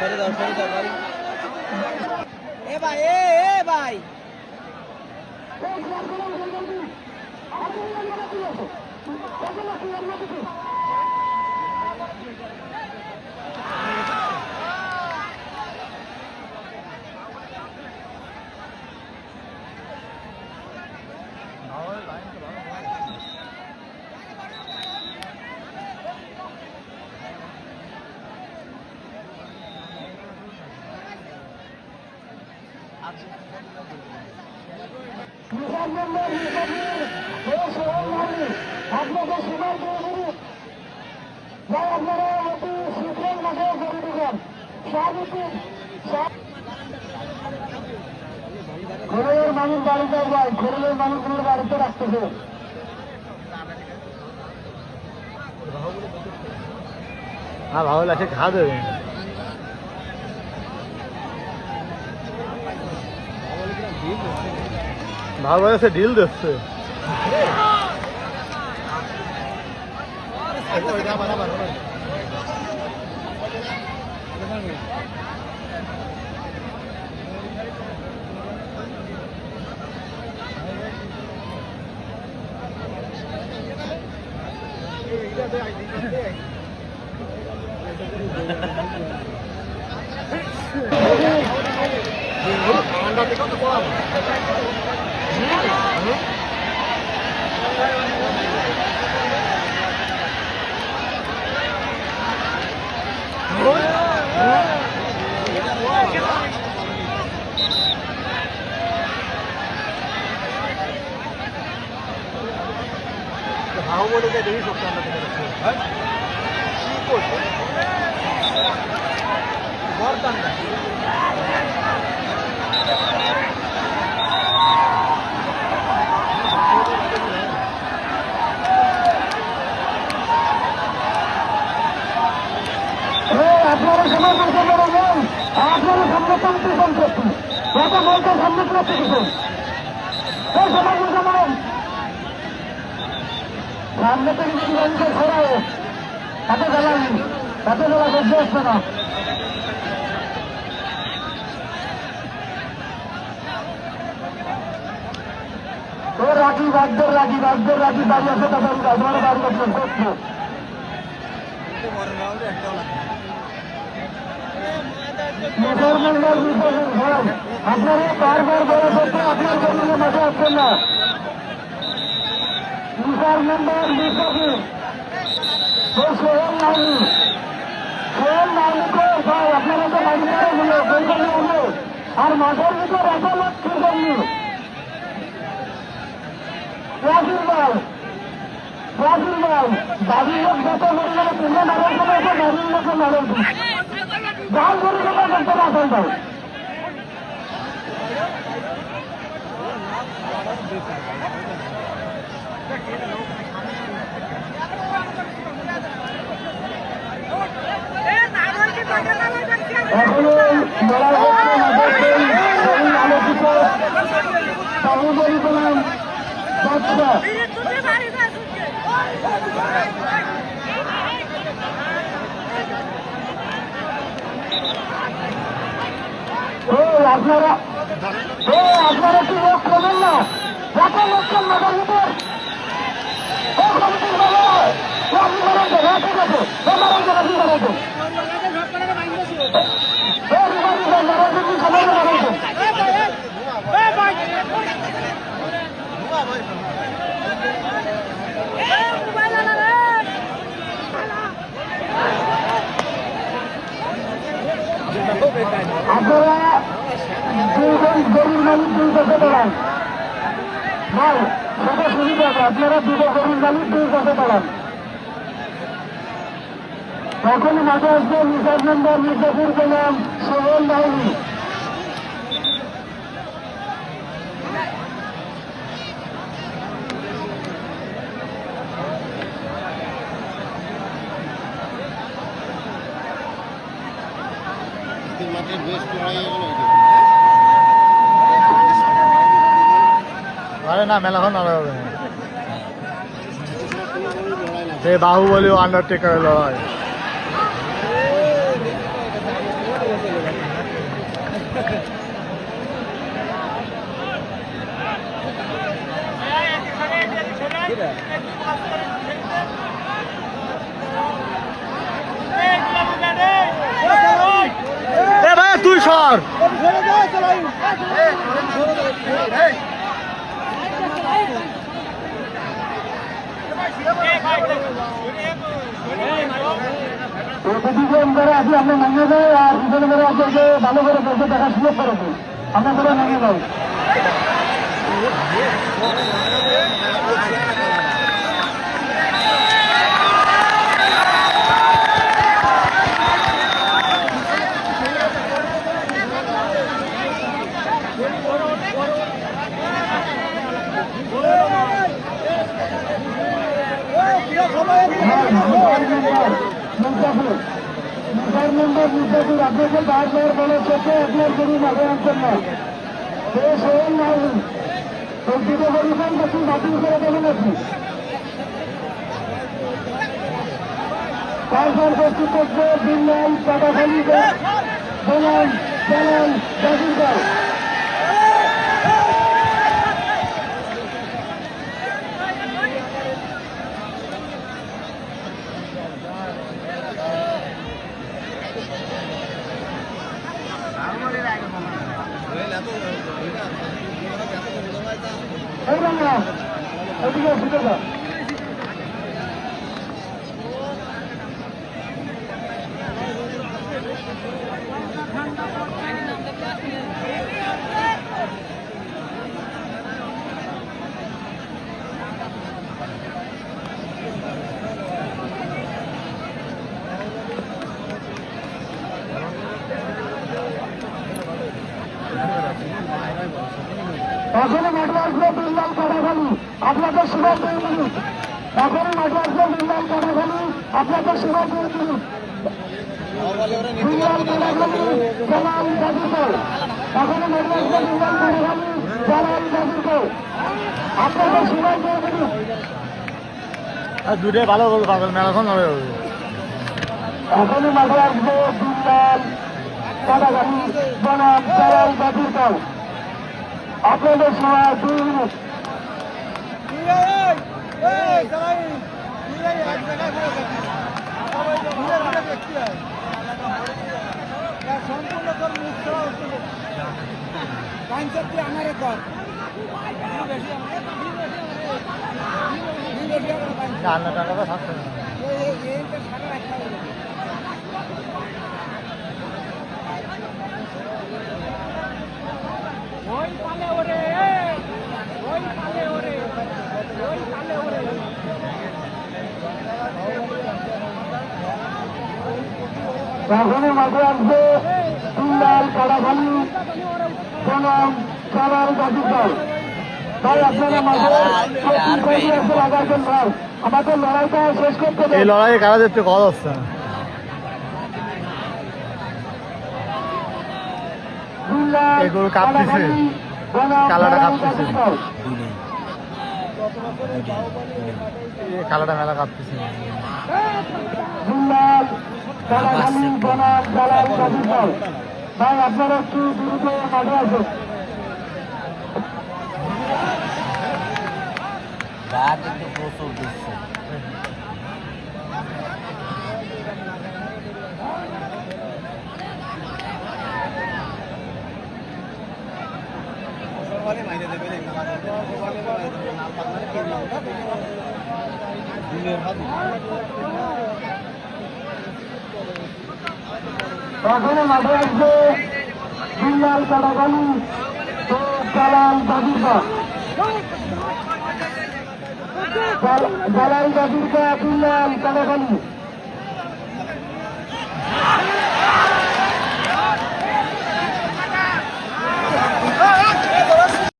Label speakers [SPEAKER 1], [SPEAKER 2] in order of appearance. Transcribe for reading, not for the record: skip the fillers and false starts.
[SPEAKER 1] এ ভাই ভাই আপনাদের সীমার আপনারা অতি শীঘ্রই মাঠে জড়িয়ে দেবেন। ঘরের মানুষ বাড়িতে যায়, ঘরের মানুষগুলোর বাড়িতে রাখতেছে।
[SPEAKER 2] হ্যাঁ ভালো লাগছে, খা দেবে ভালো লাগছে, ঢিল দিচ্ছে। বাহুবলীকে দেখি সব ঠান্ডা থেকে যাচ্ছে। কি করছে বরদান্ডা
[SPEAKER 1] আপনারা সবাই বলতে পারবেন, আপনারা সংরক্ষণ করছেন, যত বলতে সামনে করতে গেছেন সবাই বলতে পারেন। সামনে থেকে যদি বলতে ছড়ায় তাতে জ্বালানি, তাতে জ্বালা করতে আসছে না। ও রাখি বাগদের রাখি বাড়ি আছে, তাদের বাড়ি করছেন করছে। আপনারা বারবার বলা করছেন, আপনার জমিনে মাঠে আসছেন না। মিটার নম্বর লিখে সোহেল নাইনিকে ভাই আপনারা তো বাড়ি করে হলো বৈঠকে হলো, আর মাঠের ভিতর এত লোক কি করলি? রাজুর ভাই বাড়ির লোক যত বড় বড় তুলে মারার সময় এসে বাড়ির লোকে মারেন যার করে কথা করতে রাখেন ভাই। এখনো বলা হচ্ছে আলোচিত বাহুবলী বনাম বাচ্চা আপনারা কি লোক করবেন না? যত লোকজন মাথার ভিতর আপনারা গরিব মানুষ 2 বছর দাঁড়ান ভাই, সেটা সুবিধা আছে। আপনারা 2 গরিব মানুষ 2 বছর দাঁড়ান। তখনই মাঠে আসবে মিটার নম্বর মির্জাপুর পেলাম সোহেল বাহিনী।
[SPEAKER 2] আরে না মেলাখন লড়াই হবে না, সে বাহুবলী ও আন্ডারটেকারের লড়াই। এ ভাই তুই সর
[SPEAKER 1] প্রতিজন যারা আছে আপনি নামিয়ে দেয় আর পিছনে যারা আপনাকে ভালো করে বসে দেখার সুযোগ করে দিন আপনার করে নামিয়ে দেয় আপনাকে বারবার বলে চোখে আপনার গরু মাঠে আনছেন না সে সেই নাই দিতে বলেছেন বেশি বাতিল করে দেবেন আপনি তারপর প্রস্তুত করছে বিল্লাল কাটাখালি দোলান চালান জাজিরগাঁও এদিকে শুধু এখনই মাঠে আসবে বিল্লাল কাটাখালি আপনাদের সেবা 2 মিনিট এখনই মাঠে আসবে বিল্লাল কাটাখালি আপনাদের সেবা 2 মিনিট বিল্লাল কাটাখালি জালাল গাজীপুর এখনই মাঠে আসবে বিল্লাল কাটাখালি জালাল গাজীপুর আপনাদের সেবা 2 মিনিট
[SPEAKER 2] দুটোই ভালো বল পাগল মেলাখন হবে
[SPEAKER 1] এখনই মাঠে আসবে বিল্লাল কাটাখালি বনাম জালাল গাজীপুর আপনাদের সময় 2 মিনিট
[SPEAKER 2] রান্না টাকাটা থাকছে না
[SPEAKER 1] এখনই মাঠে আসবে বিল্লাল কাটাখালি বনাম জালাল গাজীপুর ভাই আপনারা মাঠে লাগাবেন ভাই আমাদের লড়াইটা শেষ করতে
[SPEAKER 2] এই
[SPEAKER 1] দেন
[SPEAKER 2] লড়াইয়ে কারা দেখতে কথা হচ্ছে না
[SPEAKER 1] বিল্লাল
[SPEAKER 2] এই গরু কাঁপতেছে।
[SPEAKER 1] কাটাখালি বনাম
[SPEAKER 2] কালাটা
[SPEAKER 1] জালাল
[SPEAKER 2] কাঁপতেছে।
[SPEAKER 1] গাজীপুর
[SPEAKER 2] কালাটা মেলা কাঁপতেছে
[SPEAKER 1] বিল্লাল কাটাখালি বনাম জালাল গাজীপুর ভাই আপনারা একটু দ্রুত মাঠে আসুন
[SPEAKER 3] প্রচুর দিচ্ছে
[SPEAKER 1] এখনো মাঠে আসবে বিল্লাল কাটাখালি ও জালাল গাজীপুর জালাল গাজীপুর বিল্লাল কাটাখালি